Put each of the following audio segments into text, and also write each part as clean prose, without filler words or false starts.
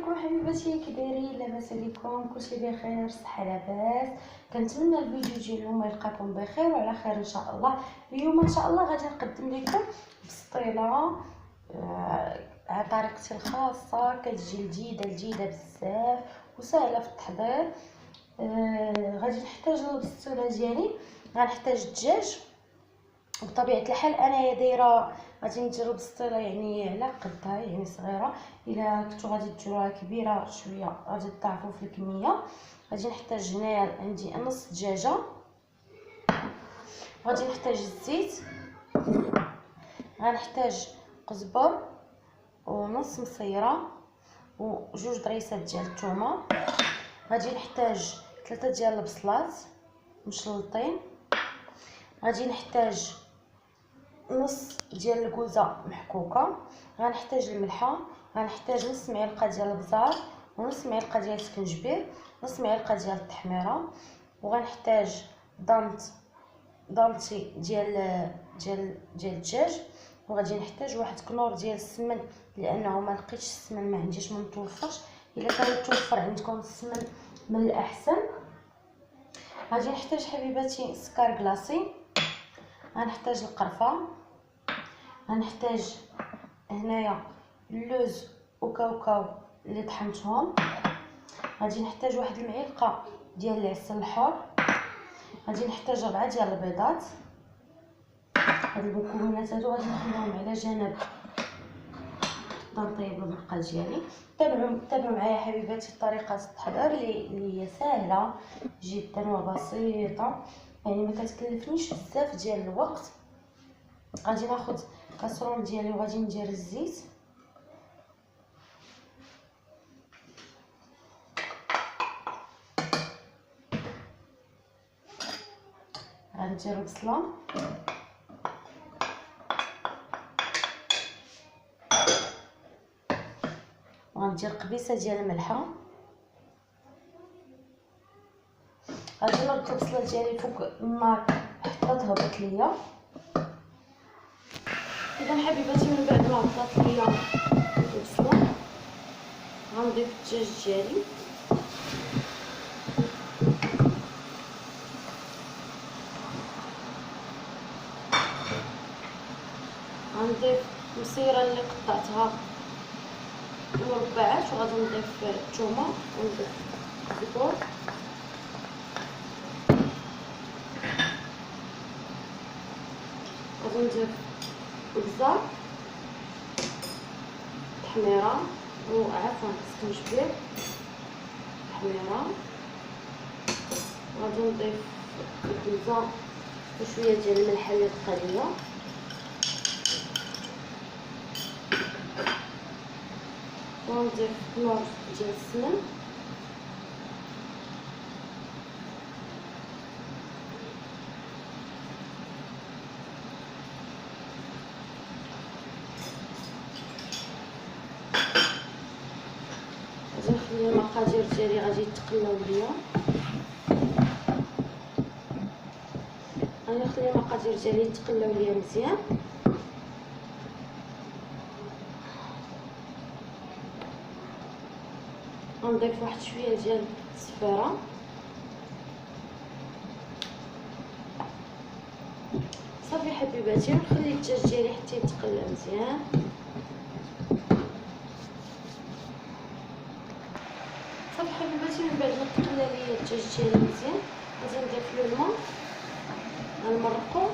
عليكم حبيباتي، كي دايرين؟ لاباس عليكم؟ كلشي بخير، صحه لاباس. كنتمنى الفيديو ديال اليوم يلقاكم بخير وعلى خير ان شاء الله. اليوم ان شاء الله غادي نقدم لكم بسطيله على طريقتي الخاصه، كتجي لذيذه بزاف وسهله في التحضير. غادي نحتاج للبسطيله ديالي، غنحتاج الدجاج. بطبيعه الحال انايا دايره غادي ندير البسطيله يعني على قدها، يعني صغيره. الا كنتو غادي ديروها كبيره شويه غادي تضاعفوا في الكميه. غادي نحتاج هنايا عندي نص دجاجه، غادي نحتاج الزيت، غنحتاج قزبر ونص مصيره وجوج ضريسات ديال الثومه. غادي نحتاج 3 ديال البصلات مشلطين. غادي نحتاج نص ديال الكوزه محكوكه. غنحتاج الملحه، غنحتاج نص معلقه ديال البزار ونص معلقه ديال السكنجبير، نص معلقه ديال التحميره. وغنحتاج ضامتي ديال الدجاج. وغادي نحتاج واحد كنور ديال السمن، لانه ما لقيتش السمن، ما عنديش، ما متوفرش. الا كان متوفر عندكم السمن من الاحسن. غادي نحتاج حبيباتي سكر كلاصي، غنحتاج القرفه، غنحتاج هنايا اللوز وكاوكاو اللي طحنتهم. غادي نحتاج واحد المعلقه ديال العسل الحر. غادي نحتاج 4 ديال البيضات. هاد المكونات هادو غادي نخليهم على جنب حتى نطيب المرقه ديالي. تابعوا معايا حبيباتي طريقه التحضير اللي هي سهله جدا وبسيطه، يعني ما كتكلفنيش بزاف ديال الوقت. غادي ناخذ كاسرول ديالي وغادي ندير الزيت. غندير البصله، وغندير قبيصه ديال الملحه. غادي نرد البصله ديالي فوق النار حتى تهبط ليا. اذا حبيباتي من بعد ما هبطات ليا البصله غنضيف الدجاج ديالي. غنضيف المصيره اللي قطعتها مربعات، وغادي نضيف الثومه ونضيف الزبور. غادي نضيف البزار، التحميره وعفوا السكنجبير، التحميره. غادي نضيف الكوزه وشويه ديال الملح اللي بقى ليا. ونضيف كنور ديال السمن. غادي نخلي المقادير ديالي غادي يتقلاو ليا. غادي نخلي المقادير ديالي يتقلاو ليا مزيان. غنضيف واحد شويه ديال الزفيره. صافي حبيباتي، نخلي الدجاج ديالي حتى يتقلى مزيان. صافي حبيباتي، من بعد ما تقلى ليا الدجاج ديالي مزيان غادي نضيف له الماء، غنمرقو،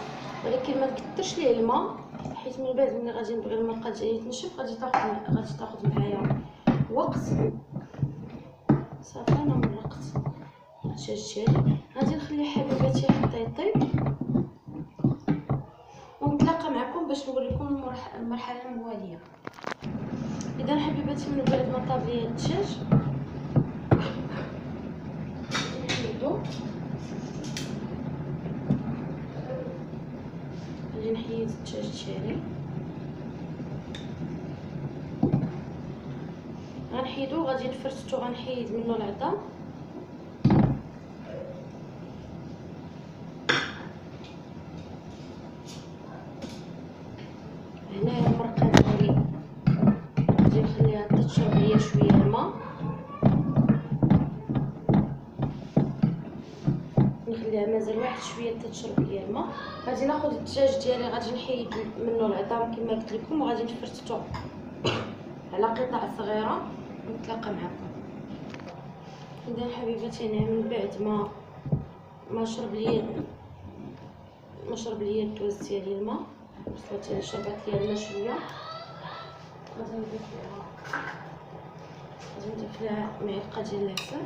ولكن ما نكثرش ليه الماء، حيت من بعد ملي غادي نبغي المرقه ديالي تنشف غادي تاخذ معايا وقت. صافي انا مرقت الدجاج ديالي، غادي نخليه حبيباتي حتى يطيب، ونتلاقى معكم باش نوريكم المرحله المواليه. اذا حبيباتي، من بعد ما طاب ليا الدجاج غادي نحيد الدجاج ديالي، غنحيدو، غادي نفرتو، غنحيد منه العظام. هنايا المرقه ديالي غادي نخليها تشرب ليا شويه الماء. مازال واحد شويه تتشرب ليا الماء. غادي ناخذ الدجاج ديالي، غادي نحيد منه العظام كما قلت لكم، وغادي نفرتو على قطع صغيره ونتلاقى معكم. اذا حبيباتي انا من بعد ما شرب ليا الدواز ديالي الماء، وصلت لي شربات ليا الماء شويه، غادي نضيف لها معلقه ديال العسل.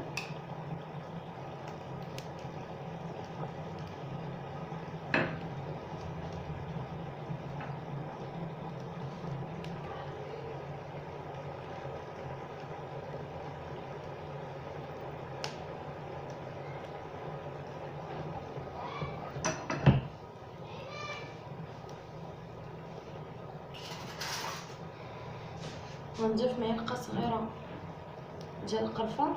غنضيف معلقه صغيره ديال القرفه،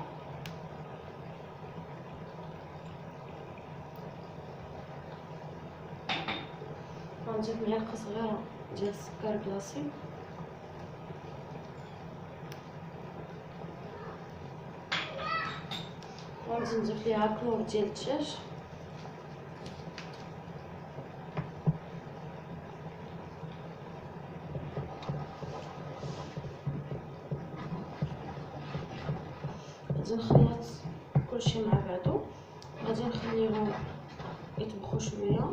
غنضيف معلقه صغيره ديال السكر بلاصي، غادي نضيف ليها كنور ديال الدجاج، غادي نخلط كلشي مع بعضو، غادي نخليهم يطبخوا شويه.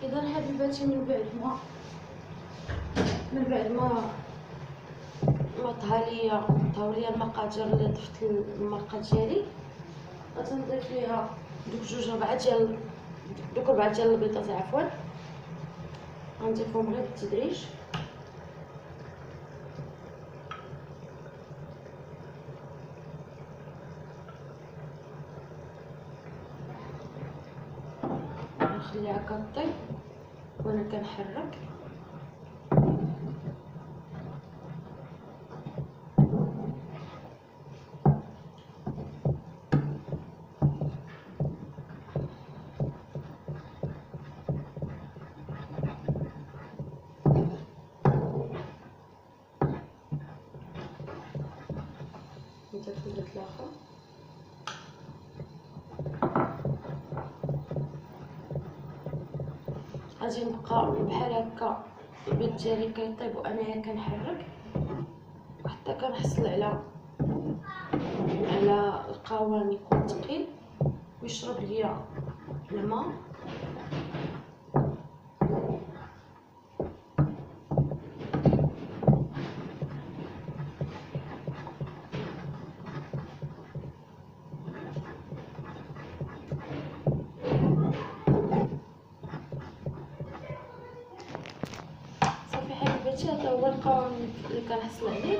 اذا حبيباتي من بعد ما طهاو ليا المقادير اللي ضفت المرقه ديالي، غادي نضيف ليها دوك ربعه ديال البيضات، عفوا غنضيفهم غير بالتدريج. نخليها كطيب وانا كنحرك. نضيف البيض الاخر، غادي نبقى بحال هكا البيض ديالي كيطيب وانايا كنحرك حتى كنحصل على القوام يكون ثقيل ويشرب ليا الماء. هذا هو القوام اللي كنحصل عليه،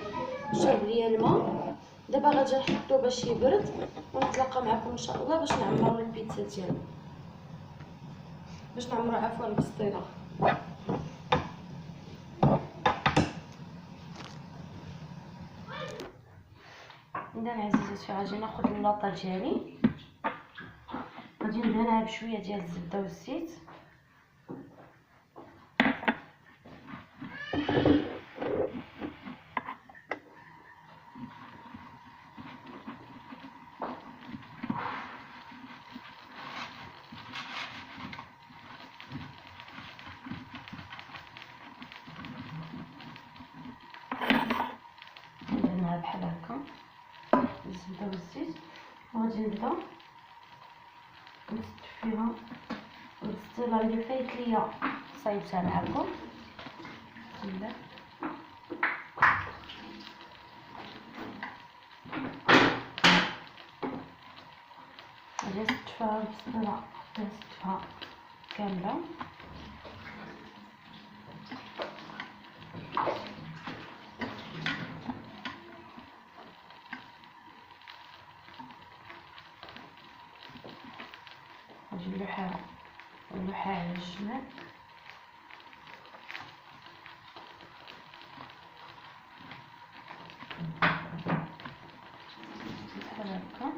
شرب ليا الماء. دابا غادي نحطو باش يبرد ونتلاقى معكم ان شاء الله باش نعمروا البيتزا ديالنا، باش نعمروا عفوا البسطيله. اذا عزيزاتي غادي ناخذ اللاطه ديالي، غادي ندهنها بشويه ديال الزبده والزيت، ندهنها بحال هكا الزبده والزيت، وغادي نبدا نسد فيها البسطيله اللي فايت ليا صايبتها معكم. بسم الله، غادي نسد فيها البسطيله حتى نسد فيها كامله. غادي نلوحها على الجناب، بحال هكا.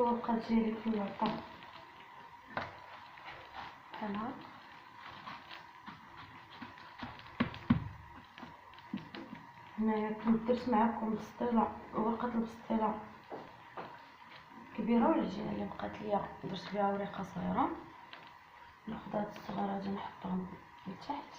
الورقه ديالي في الوطا بحال هكا. هنايا كنت درت معكم بسطيله، ورقه البسطيله كبيره والعجينه اللي بقات ليا درت بها ورقه صغيره. ناخذ هاد الصغار غادي نحطهم لتحت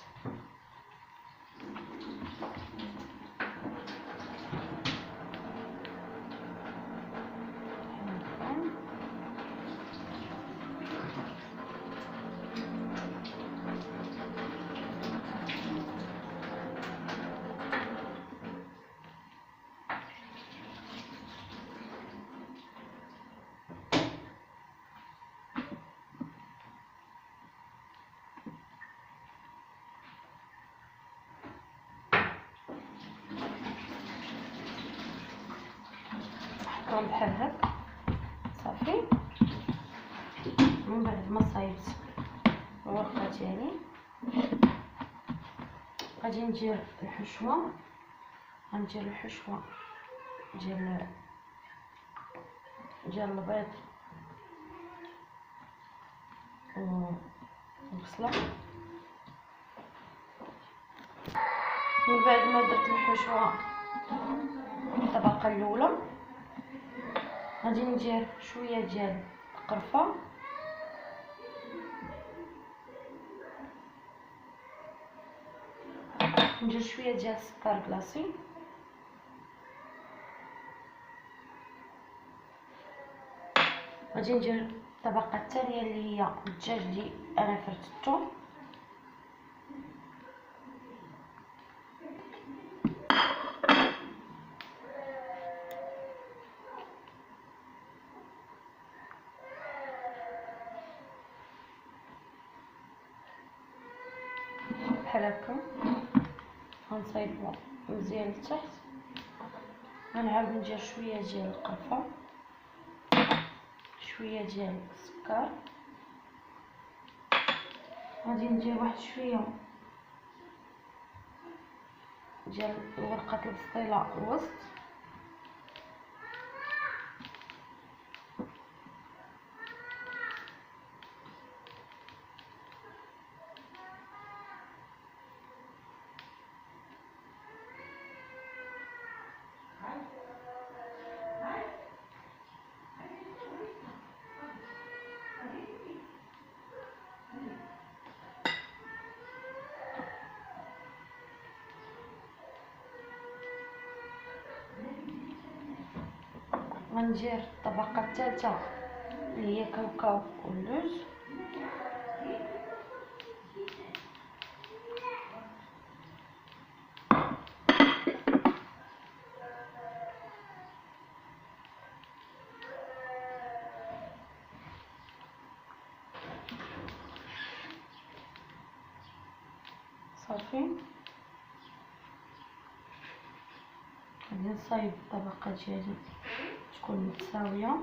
نحطهم بحال هكا صافي. من بعد ما صايبت الورقه ديالي غادي ندير الحشوه، غندير الحشوه ديال البيض والبصله. من بعد ما درت الحشوه الطبقه الاولى غادي ندير شويه ديال القرفه ندير شويه ديال السكر كلاصي غادي ندير الطبقه الثانيه اللي هي الدجاج اللي انا فرتته بحال هكا. غنصايبو مزيان لتحت. غنعاود ندير شويه ديال القرفه، شويه ديال السكر، غادي ندير واحد شويه ديال ورقه البسطيله الوسط، غندير الطبقه الثالثه اللي هي كاوكاو واللوز، صافي. غادي نصايب الطبقه ديالي تكون متساويه،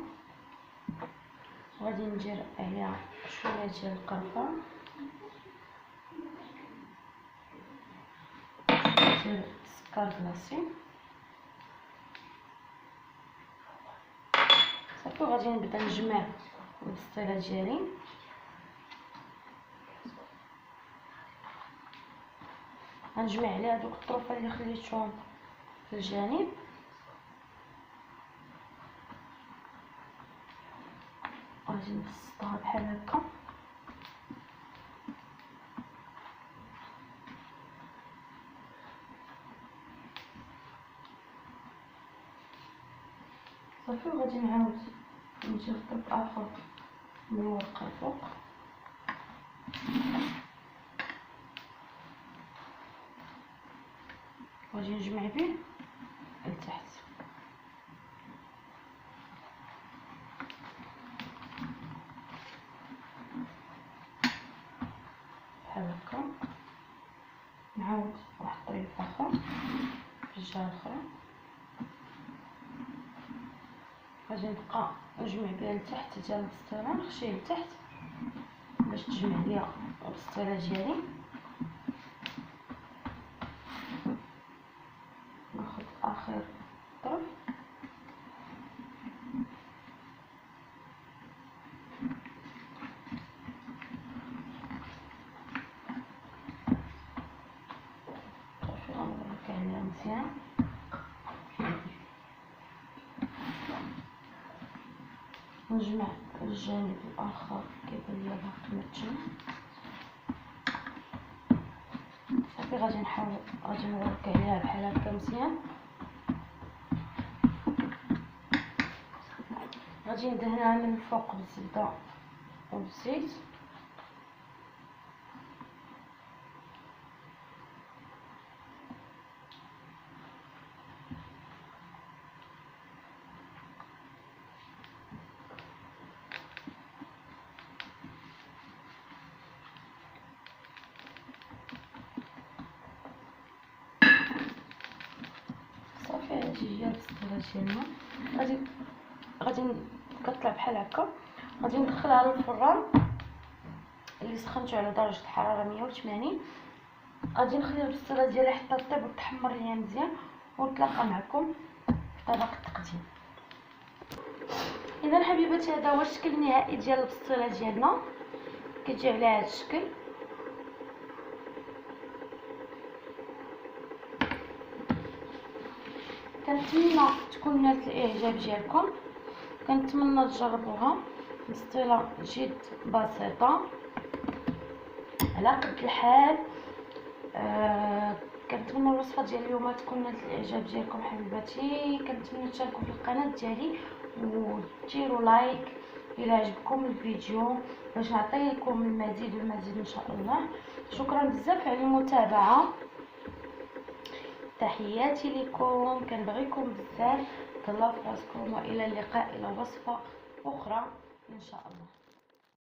وغادي ندير عليها شويه ديال القرفه، شويه ديال السكر كلاصي صافي. وغادي نبدا نجمع البسطيله ديالي. غنجمع عليها دوك الطروفه اللي خليتهم في الجانب، غادي نبسطها بحال هكا. صافي. وغادي نعاود ندير طرف اخر من الورقه الفوق، غادي نجمع به لتحت بحال هكا. نعاود واحد الطريف اخر في الجهه الاخرى، غادي نبقى نجمع بها لتحت ديال البسطيله، نخشيه لتحت باش تجمع ليا البسطيله ديالي. ناخذ اخر طرف ونجمع الجانب الاخر كيبان ليا باقي ما تجمع. صافي غادي نورك عليها بحال هكا مزيان. غادي ندهنها من الفوق بالزبده وبالزيت. صافي هادي هي البسطيله ديالنا. غادي كطلع بحال هكا. غادي ندخلها للفران اللي سخنته على درجه الحراره 180. غادي نخلي البسطيله ديالي حتى طيب وتحمر ليا مزيان، ونتلاقى معكم في طبق التقديم. اذا حبيباتي هذا هو الشكل النهائي ديال البسطيله ديالنا، كتجي على هذا الشكل. كنتمنى تكون نالت الاعجاب ديالكم، كنتمنى تجربوها. بسطيله جد بسيطه على قد الحال. كنتمنى الوصفه ديال اليوم تكون نالت الاعجاب ديالكم حبيباتي. كنتمنى تشاركوا في القناه ديالي وديروا لايك الى عجبكم الفيديو باش نعطي لكم المزيد والمزيد ان شاء الله. شكرا بزاف على المتابعه، تحياتي لكم، كنبغيكم بزاف، تهلاو في راسكم، والى اللقاء الى وصفه اخرى ان شاء الله.